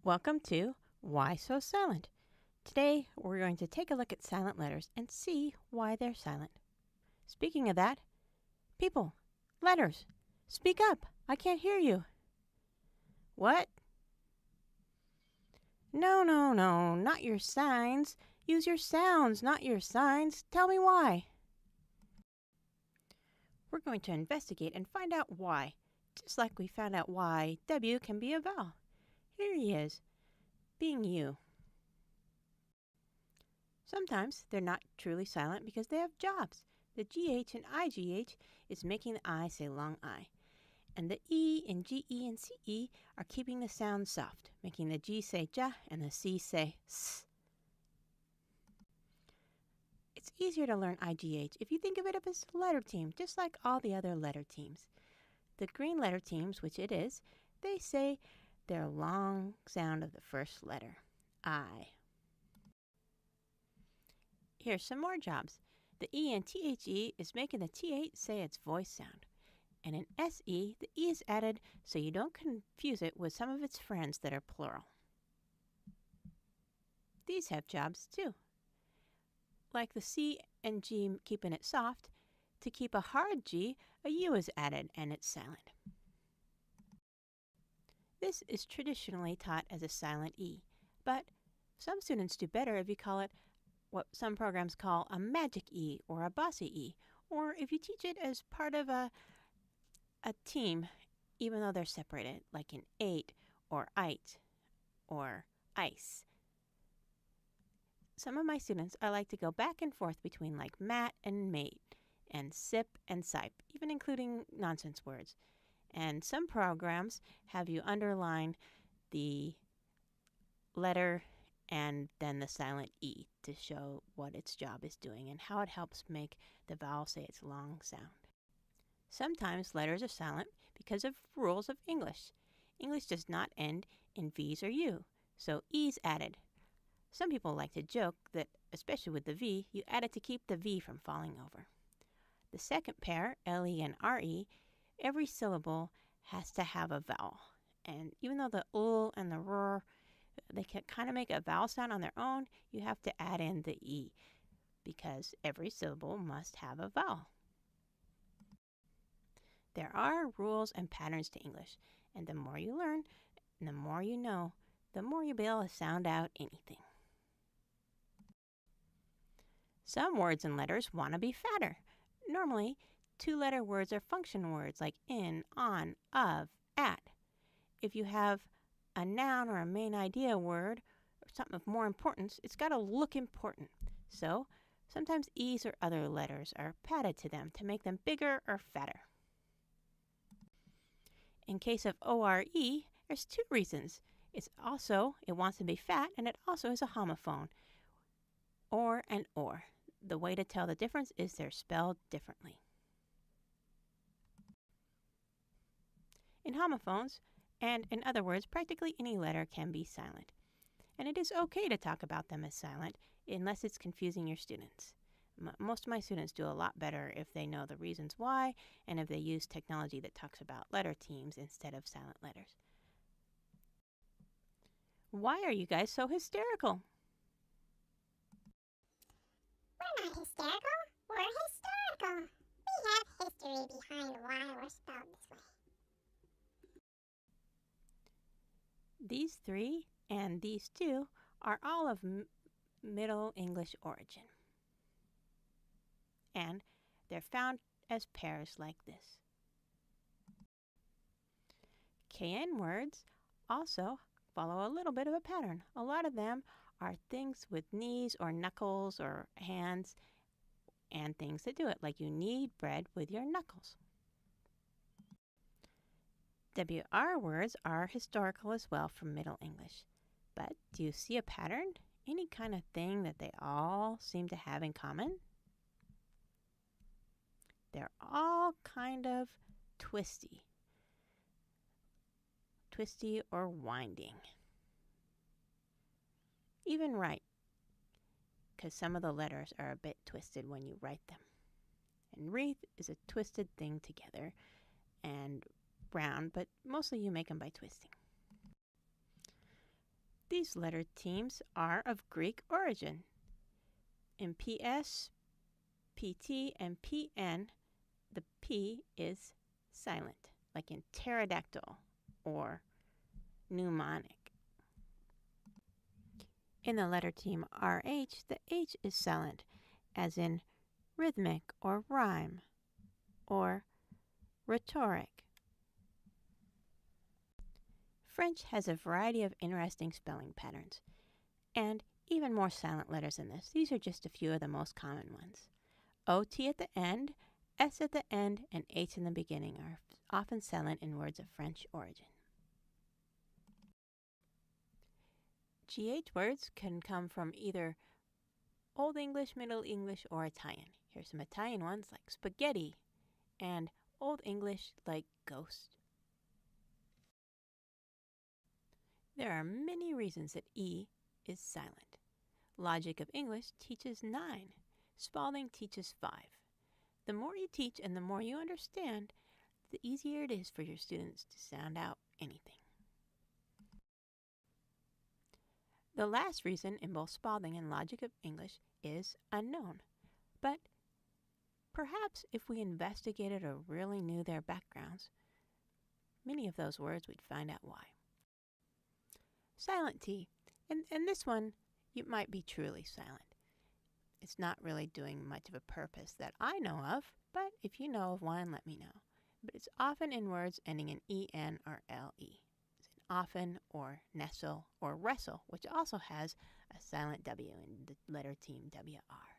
Welcome to Why So Silent? Today we're going to take a look at silent letters and see why they're silent. Speaking of that, people, letters, speak up. I can't hear you. What? No, not your signs. Use your sounds, not your signs. Tell me why. We're going to investigate and find out why, just like we found out why W can be a vowel. Here he is, being you. Sometimes they're not truly silent because they have jobs. The GH and IGH is making the I say long I. And the E and GE and CE are keeping the sound soft, making the G say ja and the C say s. It's easier to learn IGH if you think of it as a letter team, just like all the other letter teams. The green letter teams, which it is, they say their long sound of the first letter, I. Here's some more jobs. The E in THE is making the TH say its voice sound. And in SE, the E is added so you don't confuse it with some of its friends that are plural. These have jobs too. Like the C and G keeping it soft, to keep a hard G, a U is added and it's silent. This is traditionally taught as a silent E, but some students do better if you call it what some programs call a magic E or a bossy E, or if you teach it as part of a team, even though they're separated, like in eight or ite or ice. Some of my students, I like to go back and forth between like mat and mate, and sip and sipe, even including nonsense words. And some programs have you underline the letter and then the silent E to show what its job is doing and how it helps make the vowel say its long sound. Sometimes letters are silent because of rules of English. English does not end in V's or U, so E's added. Some people like to joke that, especially with the V, you add it to keep the V from falling over. The second pair, LE and RE, every syllable has to have a vowel. And even though the and the R, they can kind of make a vowel sound on their own, you have to add in the E because every syllable must have a vowel. There are rules and patterns to English, and the more you learn and the more you know, the more you'll be able to sound out anything. Some words and letters want to be fatter. Normally, two-letter words are function words like in, on, of, at. If you have a noun or a main idea word or something of more importance, it's got to look important. So sometimes E's or other letters are padded to them to make them bigger or fatter. In case of ORE, there's two reasons. It wants to be fat, and it also is a homophone, or and or. The way to tell the difference is they're spelled differently. In homophones, and in other words, practically any letter can be silent. And it is okay to talk about them as silent, unless it's confusing your students. Most of my students do a lot better if they know the reasons why and if they use technology that talks about letter teams instead of silent letters. Why are you guys so hysterical? We're not hysterical. We're historical. We have history behind why we're spelled this way. These three and these two are all of Middle English origin. And they're found as pairs like this. KN words also follow a little bit of a pattern. A lot of them are things with knees or knuckles or hands and things that do it, like you knead bread with your knuckles. WR words are historical as well from Middle English. But do you see a pattern? Any kind of thing that they all seem to have in common? They're all kind of twisty or winding. Even right, because some of the letters are a bit twisted when you write them. And wreath is a twisted thing together, and round, but mostly you make them by twisting. These letter teams are of Greek origin. In PS, PT, and PN, the P is silent, like in pterodactyl or mnemonic. In the letter team RH, the H is silent, as in rhythmic or rhyme or rhetoric. French has a variety of interesting spelling patterns, and even more silent letters than this. These are just a few of the most common ones. OT at the end, S at the end, and H in the beginning are often silent in words of French origin. GH words can come from either Old English, Middle English, or Italian. Here's some Italian ones like spaghetti and Old English like ghost. There are many reasons that E is silent. Logic of English teaches 9. Spalding teaches 5. The more you teach and the more you understand, the easier it is for your students to sound out anything. The last reason in both Spalding and Logic of English is unknown. But perhaps if we investigated or really knew their backgrounds, many of those words we'd find out why. Silent T, and this one, you might be truly silent. It's not really doing much of a purpose that I know of, but if you know of one, let me know. But it's often in words ending in EN or LE. It's in often or nestle or wrestle, which also has a silent W in the letter team WR.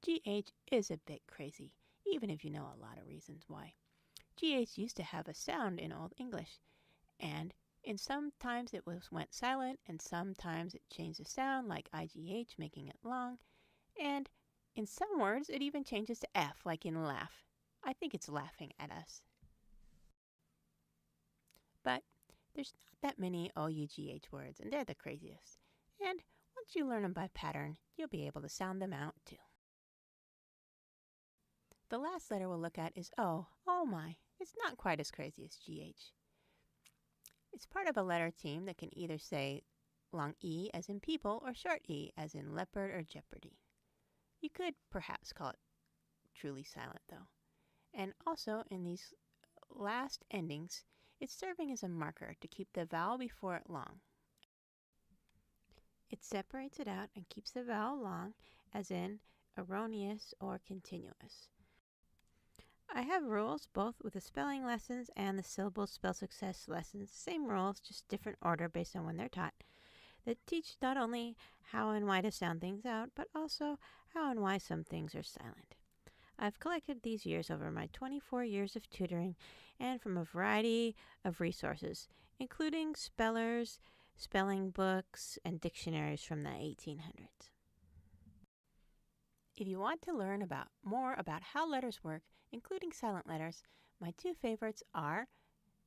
GH is a bit crazy, even if you know a lot of reasons why. GH used to have a sound in Old English, and sometimes it went silent, and sometimes it changed the sound, like IGH, making it long, and in some words it even changes to F, like in laugh. I think it's laughing at us. But there's not that many OUGH words, and they're the craziest. And once you learn them by pattern, you'll be able to sound them out too. The last letter we'll look at is O. Oh my, it's not quite as crazy as GH. It's part of a letter team that can either say long E as in people or short E as in leopard or jeopardy. You could perhaps call it truly silent though. And also in these last endings, it's serving as a marker to keep the vowel before it long. It separates it out and keeps the vowel long as in erroneous or continuous. I have rules both with the spelling lessons and the syllable spell success lessons. Same rules, just different order based on when they're taught, that teach not only how and why to sound things out, but also how and why some things are silent. I've collected these years over my 24 years of tutoring and from a variety of resources, including spellers, spelling books, and dictionaries from the 1800s. If you want to learn more about how letters work, including silent letters, my two favorites are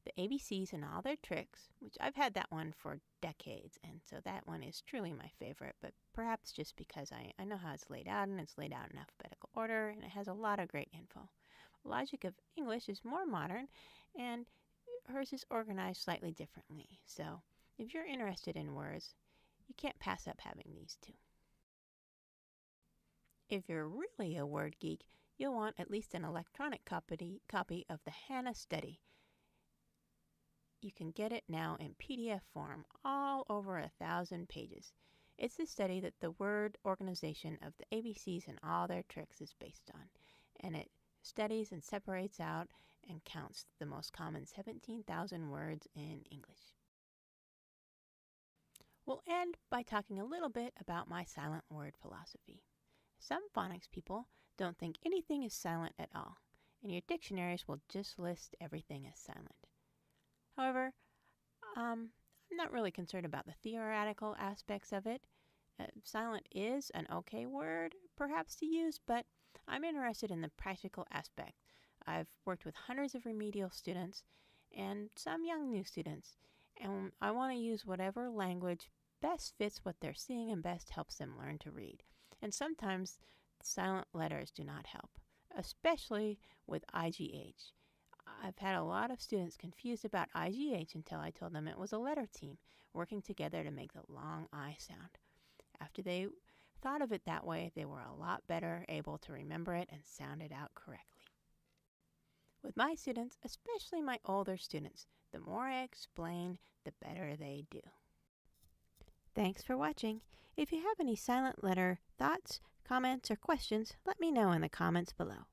the ABCs and all their tricks, which I've had that one for decades, and so that one is truly my favorite, but perhaps just because I know how it's laid out, and it's laid out in alphabetical order, and it has a lot of great info. Logic of English is more modern, and hers is organized slightly differently, so if you're interested in words, you can't pass up having these two. If you're really a word geek, you'll want at least an electronic copy of the Hanna study. You can get it now in PDF form, all over 1,000 pages. It's the study that the word organization of the ABCs and all their tricks is based on, and it studies and separates out and counts the most common 17,000 words in English. We'll end by talking a little bit about my silent word philosophy. Some phonics people don't think anything is silent at all, and your dictionaries will just list everything as silent. However, I'm not really concerned about the theoretical aspects of it. Silent is an okay word, perhaps, to use, but I'm interested in the practical aspect. I've worked with hundreds of remedial students and some young new students, and I want to use whatever language best fits what they're seeing and best helps them learn to read. And sometimes silent letters do not help, especially with IGH. I've had a lot of students confused about IGH until I told them it was a letter team working together to make the long I sound. After they thought of it that way, they were a lot better able to remember it and sound it out correctly. With my students, especially my older students, the more I explain, the better they do. Thanks for watching. If you have any silent letter thoughts, comments, or questions, let me know in the comments below.